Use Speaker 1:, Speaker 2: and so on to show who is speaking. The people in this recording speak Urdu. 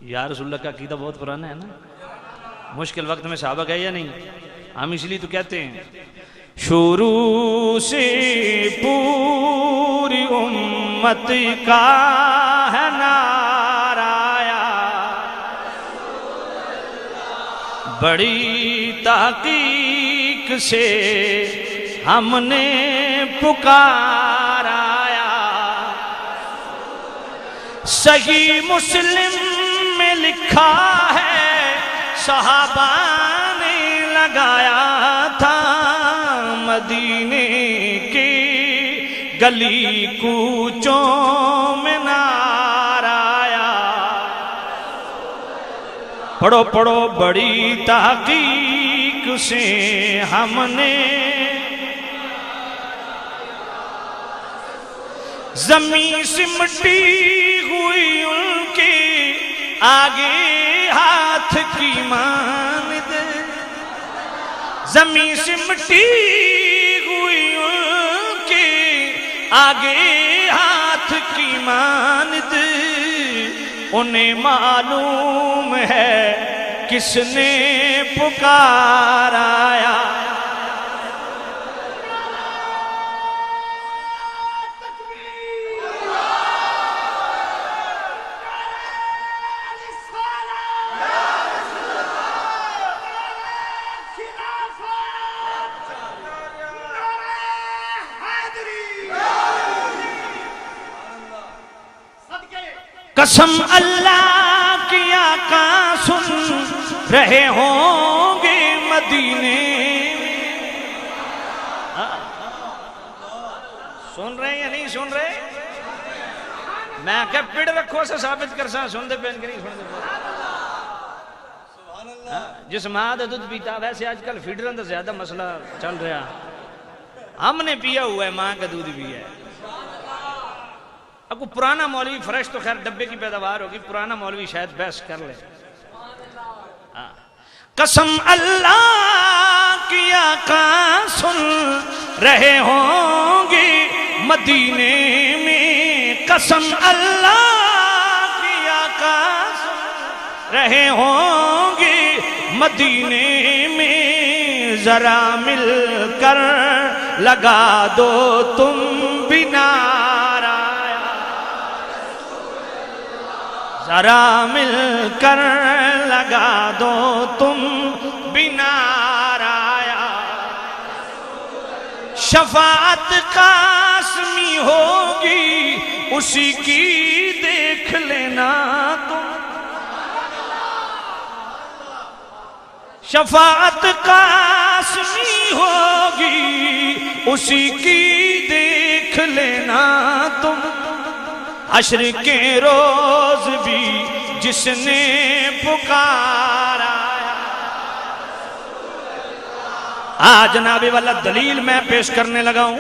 Speaker 1: یا رسول اللہ کا عقیدہ بہت پرانا ہے نا. مشکل وقت میں صحابہ گئے یا نہیں؟ ہم اس لیے تو کہتے ہیں شروع سے پوری امت کا ہے نعرہ، بڑی تحقیق سے ہم نے پکارا. صحیح مسلم میں لکھا ہے صحابہ نے لگایا تھا، مدینے کی گلی کوچوں میں نعرہ. پڑھو پڑھو بڑی تحقیق سے ہم نے زمین سمٹی ہوئی ان کے آگے ہاتھ کی مانند، زمین سمٹی ہوئی ان کے آگے ہاتھ کی مانند. انہیں معلوم ہے کس نے پکارایا. قسم اللہ کی آقا سن رہے ہوں گے مدینے. سن رہے ہیں یا نہیں سن رہے؟ میں کہ پیڑ رکھو سے ثابت کر سا سن دے پہن کے نہیں سن دے. جس ماں دا دودھ پیتا ویسے آج کل فیڈرن دا زیادہ مسئلہ چل رہا. ہم نے پیا ہوا ہے ماں کا دودھ پیا ہے. اب پرانا مولوی فریش تو خیر ڈبے کی پیداوار ہوگی، پرانا مولوی شاید بحث کر لے. قسم اللہ کی آقا سن رہے ہوں گے مدینے میں، قسم اللہ کی آقا سن رہے ہوں گے مدینے میں. ذرا مل کر لگا دو تم بھی نعرہ، ذرا مل کر لگا دو تم بھی نعرہ. شفاعت قاسمی ہوگی اسی کی دیکھ لینا تم، شفاعت قاسمی ہوگی اسی کی دیکھ لینا تم. حشر کے روز بھی جس نے پکارا. جناب والا دلیل میں پیش کرنے لگا ہوں.